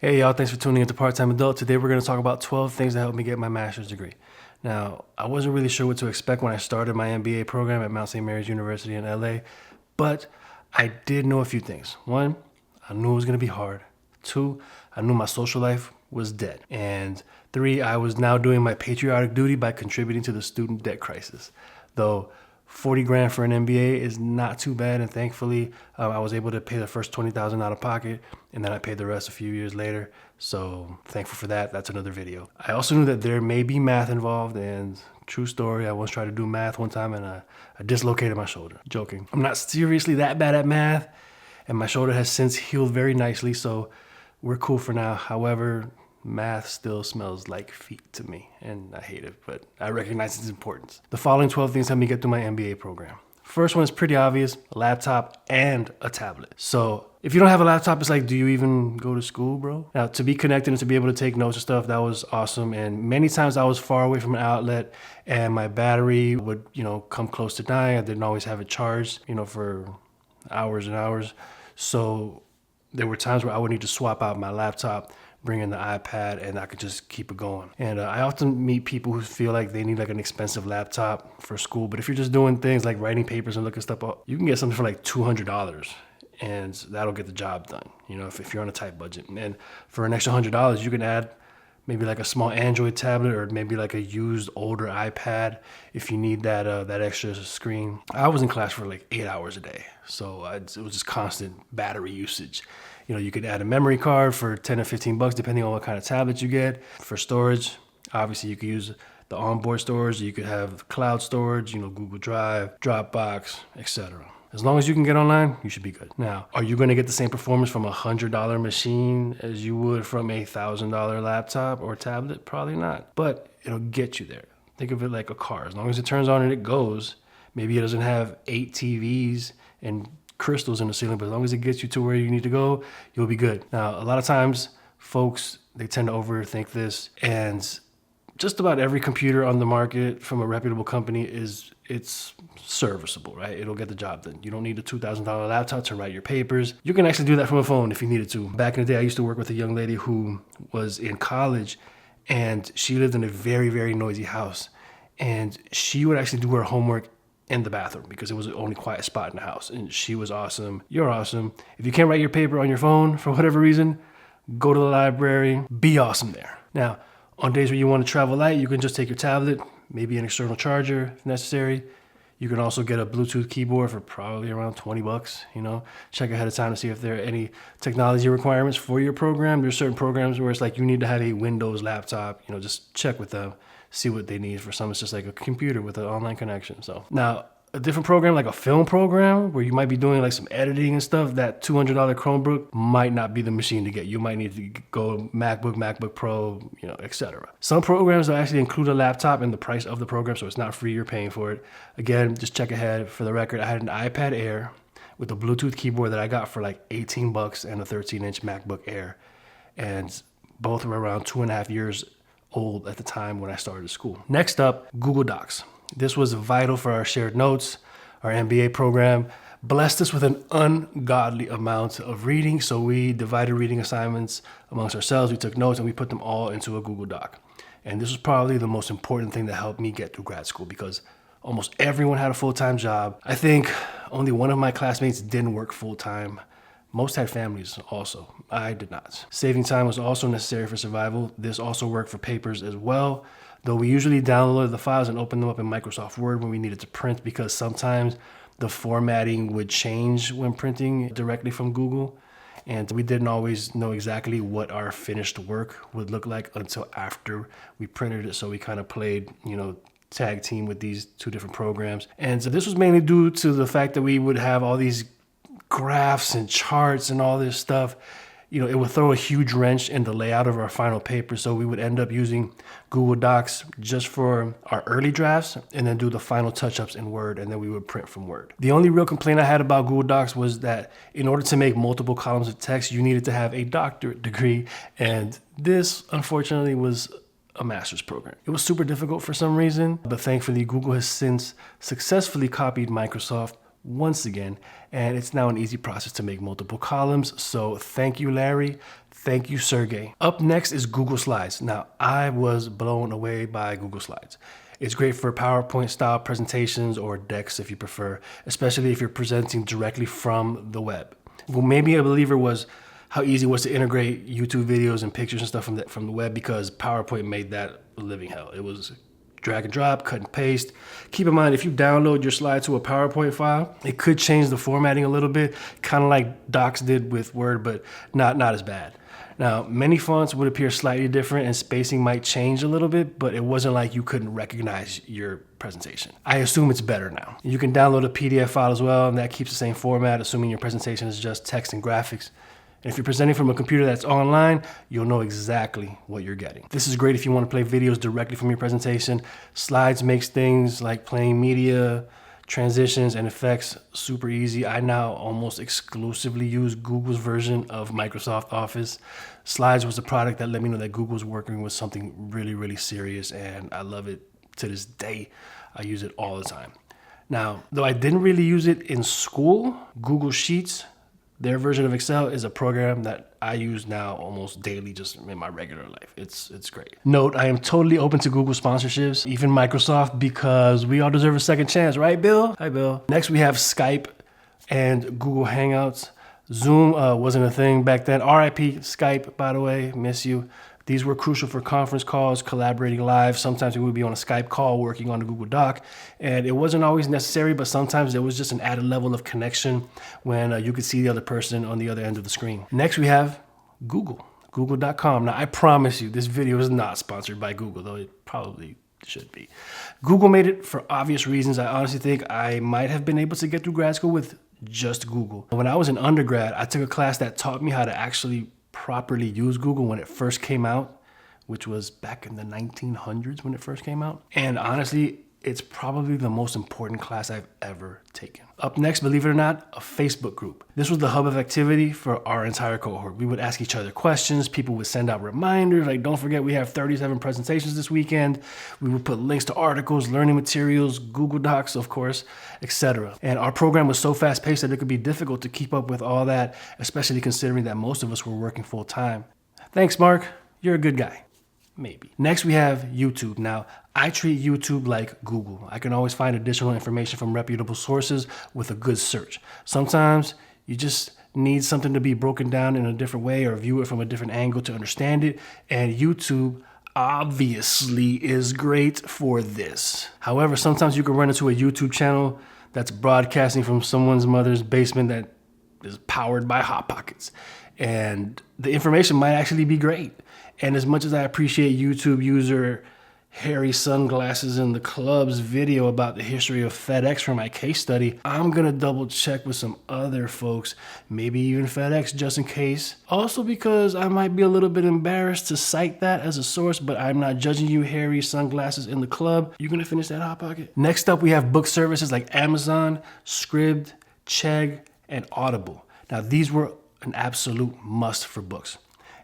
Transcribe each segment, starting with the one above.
Hey y'all, thanks for tuning into Part-Time Adult. Today we're going to talk about 12 things that helped me get my master's degree. Now, I wasn't really sure what to expect when I started my MBA program at Mount St. Mary's University in LA, but I did know a few things. One, I knew it was going to be hard. Two, I knew my social life was dead. And three, I was now doing my patriotic duty by contributing to the student debt crisis. Though 40 grand for an MBA is not too bad, and thankfully I was able to pay the first 20,000 out of pocket, and then I paid the rest a few years later. So thankful for that. That's another video. I also knew that there may be math involved, and true story, I once tried to do math one time and I dislocated my shoulder. Joking. I'm not seriously that bad at math, and my shoulder has since healed very nicely, so we're cool for now. However, math still smells like feet to me, and I hate it, but I recognize its importance. The following 12 things helped me get through my MBA program. First one is pretty obvious: a laptop and a tablet. So if you don't have a laptop, it's like, do you even go to school, bro? Now, to be connected and to be able to take notes and stuff, that was awesome. And many times I was far away from an outlet and my battery would, come close to dying. I didn't always have it charged, for hours and hours. So there were times where I would need to swap out my laptop, bring in the iPad, and I could just keep it going. And I often meet people who feel like they need like an expensive laptop for school, but if you're just doing things like writing papers and looking stuff up, you can get something for like $200, and that'll get the job done, if you're on a tight budget. And for an extra $100, you can add maybe like a small Android tablet or maybe like a used older iPad if you need that extra screen. I was in class for like 8 hours a day, so it was just constant battery usage. You could add a memory card for 10 or 15 bucks depending on what kind of tablet you get. For storage, obviously you could use the onboard storage. You could have cloud storage, Google Drive, Dropbox, etc. As long as you can get online, you should be good. Now, are you going to get the same performance from a $100 machine as you would from a $1,000 laptop or tablet? Probably not, but it'll get you there. Think of it like a car. As long as it turns on and it goes, maybe it doesn't have 8 TVs and crystals in the ceiling, but as long as it gets you to where you need to go, you'll be good. Now, a lot of times, folks, they tend to overthink this, and just about every computer on the market from a reputable company it's serviceable, right? It'll get the job done. You don't need a $2,000 laptop to write your papers. You can actually do that from a phone if you needed to. Back in the day, I used to work with a young lady who was in college, and she lived in a very, very noisy house. And she would actually do her homework in the bathroom because it was the only quiet spot in the house. And she was awesome. You're awesome. If you can't write your paper on your phone for whatever reason, go to the library. Be awesome there. Now, on days where you want to travel light, you can just take your tablet, maybe an external charger if necessary. You can also get a Bluetooth keyboard for probably around 20 bucks, Check ahead of time to see if there are any technology requirements for your program. There's certain programs where it's like you need to have a Windows laptop, just check with them, see what they need. For some, it's just like a computer with an online connection. So now, a different program like a film program where you might be doing like some editing and stuff, that $200 Chromebook might not be the machine to get. You might need to go MacBook Pro, etc. Some programs will actually include a laptop in the price of the program, so it's not free, you're paying for it. Again, just check ahead. For the record, I had an iPad Air with a Bluetooth keyboard that I got for like 18 bucks and a 13-inch MacBook Air. And both were around 2.5 years old at the time when I started school. Next up, Google Docs. This was vital for our shared notes. Our MBA program blessed us with an ungodly amount of reading, so we divided reading assignments amongst ourselves. We took notes and we put them all into a Google Doc. And this was probably the most important thing that helped me get through grad school because almost everyone had a full-time job. I think only one of my classmates didn't work full-time. Most had families also. I did not. Saving time was also necessary for survival. This also worked for papers as well, though we usually downloaded the files and opened them up in Microsoft Word when we needed to print because sometimes the formatting would change when printing directly from Google. And we didn't always know exactly what our finished work would look like until after we printed it. So we kind of played, tag team with these two different programs. And so this was mainly due to the fact that we would have all these graphs and charts and all this stuff. It would throw a huge wrench in the layout of our final paper. So we would end up using Google Docs just for our early drafts and then do the final touch-ups in Word, and then we would print from Word. The only real complaint I had about Google Docs was that in order to make multiple columns of text, you needed to have a doctorate degree. And this, unfortunately, was a master's program. It was super difficult for some reason, but thankfully Google has since successfully copied Microsoft once again, and it's now an easy process to make multiple columns. So thank you, Larry. Thank you, Sergey. Up next is Google Slides. Now, I was blown away by Google Slides. It's great for PowerPoint style presentations or decks if you prefer, especially if you're presenting directly from the web. What made me a believer was how easy it was to integrate YouTube videos and pictures and stuff from the web, because PowerPoint made that a living hell. It was drag and drop, cut and paste. Keep in mind, if you download your slide to a PowerPoint file, it could change the formatting a little bit, kind of like Docs did with Word, but not as bad. Now, many fonts would appear slightly different and spacing might change a little bit, but it wasn't like you couldn't recognize your presentation. I assume it's better now. You can download a PDF file as well, and that keeps the same format, assuming your presentation is just text and graphics. And if you're presenting from a computer that's online, you'll know exactly what you're getting. This is great if you want to play videos directly from your presentation. Slides makes things like playing media, transitions, and effects super easy. I now almost exclusively use Google's version of Microsoft Office. Slides was a product that let me know that Google's working with something really, really serious, and I love it to this day. I use it all the time. Now, though I didn't really use it in school, Google Sheets, their version of Excel, is a program that I use now almost daily just in my regular life. It's great. Note, I am totally open to Google sponsorships, even Microsoft, because we all deserve a second chance, right, Bill? Hi, Bill. Next, we have Skype and Google Hangouts. Zoom wasn't a thing back then. RIP Skype, by the way, miss you. These were crucial for conference calls, collaborating live. Sometimes we would be on a Skype call working on a Google Doc, and it wasn't always necessary, but sometimes there was just an added level of connection when you could see the other person on the other end of the screen. Next, we have Google, google.com. Now, I promise you, this video is not sponsored by Google, though it probably should be. Google made it for obvious reasons. I honestly think I might have been able to get through grad school with just Google. When I was an undergrad, I took a class that taught me how to actually properly use Google when it first came out, which was back in the 1900s when it first came out. And honestly, it's probably the most important class I've ever taken. Up next, believe it or not, a Facebook group. This was the hub of activity for our entire cohort. We would ask each other questions. People would send out reminders like, don't forget we have 37 presentations this weekend. We would put links to articles, learning materials, Google Docs, of course, etc. And our program was so fast paced that it could be difficult to keep up with all that, especially considering that most of us were working full time. Thanks, Mark. You're a good guy. Maybe. Next, we have YouTube. Now, I treat YouTube like Google. I can always find additional information from reputable sources with a good search. Sometimes you just need something to be broken down in a different way or view it from a different angle to understand it. And YouTube obviously is great for this. However, sometimes you can run into a YouTube channel that's broadcasting from someone's mother's basement that is powered by Hot Pockets. And the information might actually be great. And as much as I appreciate YouTube user Harry Sunglasses in the Club's video about the history of FedEx for my case study, I'm gonna double check with some other folks, maybe even FedEx just in case. Also because I might be a little bit embarrassed to cite that as a source, but I'm not judging you, Harry Sunglasses in the Club. You gonna finish that Hot Pocket? Next up, we have book services like Amazon, Scribd, Chegg, and Audible. Now these were an absolute must for books.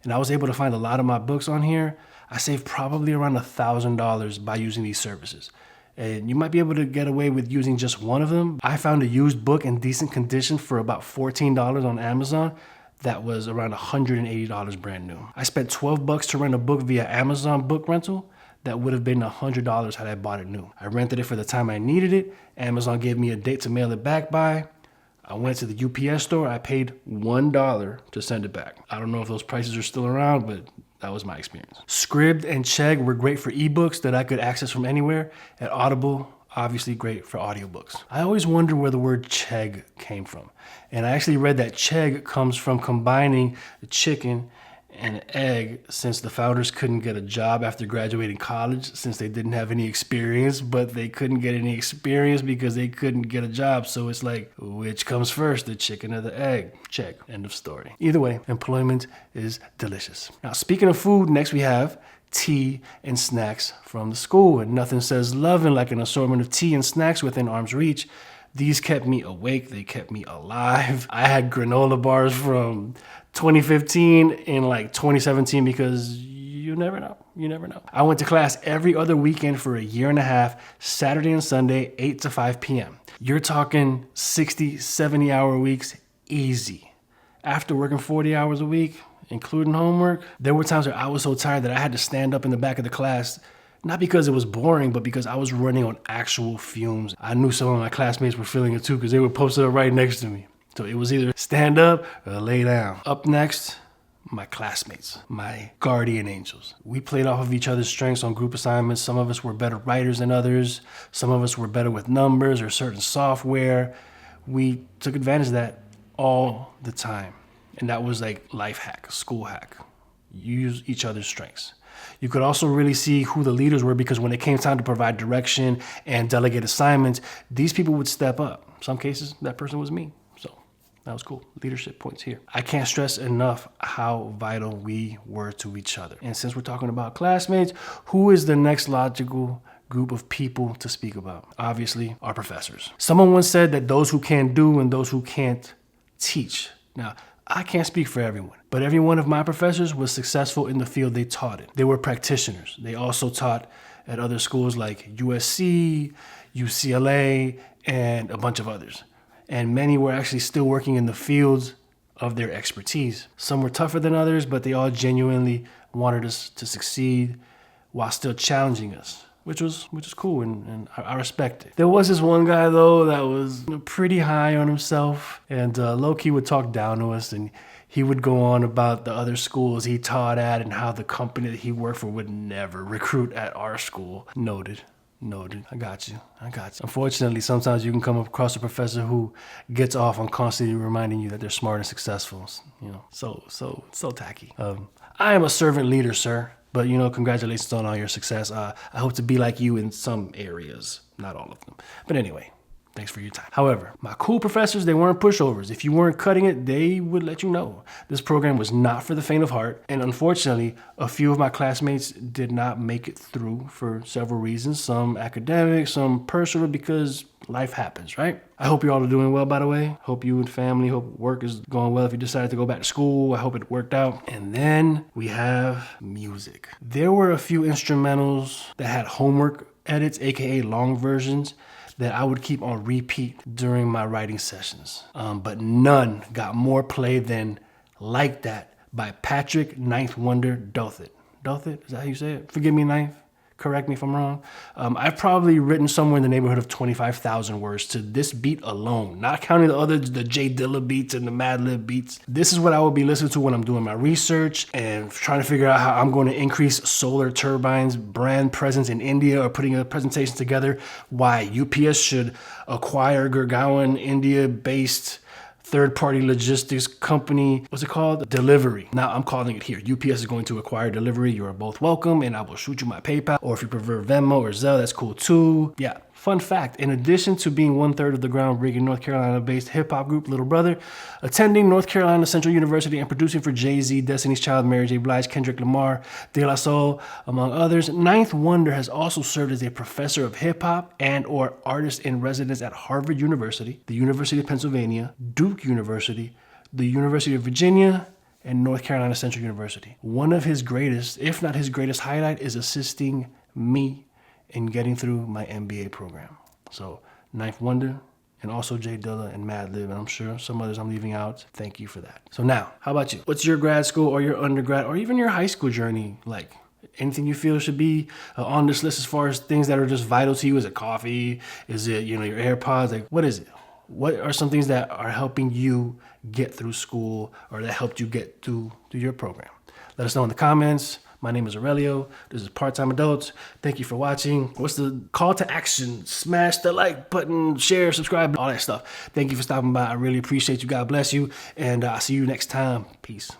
And I was able to find a lot of my books on here. I saved probably around $1,000 by using these services. And you might be able to get away with using just one of them. I found a used book in decent condition for about $14 on Amazon. That was around $180 brand new. I spent $12 to rent a book via Amazon book rental. That would have been $100 had I bought it new. I rented it for the time I needed it. Amazon gave me a date to mail it back by. I went to the UPS store. I paid $1 to send it back. I don't know if those prices are still around, but that was my experience. Scribd and Chegg were great for ebooks that I could access from anywhere. And Audible, obviously great for audiobooks. I always wonder where the word Chegg came from. And I actually read that Chegg comes from combining the chicken and an egg, since the founders couldn't get a job after graduating college since they didn't have any experience, but they couldn't get any experience because they couldn't get a job. So it's like, which comes first, the chicken or the egg? Check. End of story. Either way, employment is delicious. Now, speaking of food, next we have tea and snacks from the school. And nothing says loving like an assortment of tea and snacks within arm's reach. These kept me awake. They kept me alive. I had granola bars from 2015 in like 2017 because You never know. You never know. I went to class every other weekend for a year and a half, Saturday and Sunday, 8 to 5 p.m. You're talking 60, 70-hour weeks, easy. After working 40 hours a week, including homework, there were times where I was so tired that I had to stand up in the back of the class, not because it was boring, but because I was running on actual fumes. I knew some of my classmates were feeling it too because they were posted up right next to me. So it was either stand up or lay down. Up next, my classmates, my guardian angels. We played off of each other's strengths on group assignments. Some of us were better writers than others. Some of us were better with numbers or certain software. We took advantage of that all the time. And that was like life hack, school hack. Use each other's strengths. You could also really see who the leaders were because when it came time to provide direction and delegate assignments, these people would step up. In some cases, that person was me. So that was cool. Leadership points here. I can't stress enough how vital we were to each other. And since we're talking about classmates, who is the next logical group of people to speak about? Obviously, our professors. Someone once said that those who can do and those who can't teach. Now, I can't speak for everyone, but every one of my professors was successful in the field they taught in. They were practitioners. They also taught at other schools like USC, UCLA, and a bunch of others. And many were actually still working in the fields of their expertise. Some were tougher than others, but they all genuinely wanted us to succeed while still challenging us, which was cool, and I respect it. There was this one guy, though, that was pretty high on himself, and low-key would talk down to us, and he would go on about the other schools he taught at and how the company that he worked for would never recruit at our school. Noted. I got you. Unfortunately, sometimes you can come across a professor who gets off on constantly reminding you that they're smart and successful. You know, so tacky. I am a servant leader, sir. But, congratulations on all your success. I hope to be like you in some areas, not all of them. But anyway, thanks for your time. However, my cool professors, they weren't pushovers. If you weren't cutting it, they would let you know. This program was not for the faint of heart. And unfortunately, a few of my classmates did not make it through for several reasons. Some academic, some personal, because life happens, right? I hope you're all doing well, by the way. Hope you and family, hope work is going well. If you decided to go back to school, I hope it worked out. And then we have music. There were a few instrumentals that had homework edits, aka long versions, that I would keep on repeat during my writing sessions. But none got more play than Like That by Patrick Ninth Wonder Dothit. Dothit, is that how you say it? Forgive me, Ninth. Correct me if I'm wrong. I've probably written somewhere in the neighborhood of 25,000 words to this beat alone, not counting the J Dilla beats and the Mad Lib beats. This is what I will be listening to when I'm doing my research and trying to figure out how I'm going to increase Solar Turbine's brand presence in India, or putting a presentation together why UPS should acquire Gurgaon, India-based third-party logistics company. What's it called? Delivery. Now I'm calling it here. UPS is going to acquire Delivery. You are both welcome, and I will shoot you my PayPal. Or if you prefer Venmo or Zelle, that's cool too. Yeah. Fun fact, in addition to being 1/3 of the groundbreaking North Carolina-based hip-hop group Little Brother, attending North Carolina Central University and producing for Jay-Z, Destiny's Child, Mary J. Blige, Kendrick Lamar, De La Soul, among others, Ninth Wonder has also served as a professor of hip-hop and or artist in residence at Harvard University, the University of Pennsylvania, Duke University, the University of Virginia, and North Carolina Central University. One of his greatest, if not his greatest highlight, is assisting me in getting through my MBA program. So Ninth Wonder, and also J Dilla and Mad Lib, and I'm sure some others I'm leaving out. Thank you for that. So now, how about you? What's your grad school or your undergrad or even your high school journey like? Anything you feel should be on this list as far as things that are just vital to you? Is it coffee? Is it, your AirPods? Like, what is it? What are some things that are helping you get through school or that helped you get through your program? Let us know in the comments. My name is Aurelio. This is Part-Time Adults. Thank you for watching. What's the call to action? Smash the like button, share, subscribe, all that stuff. Thank you for stopping by. I really appreciate you. God bless you. And I'll see you next time. Peace.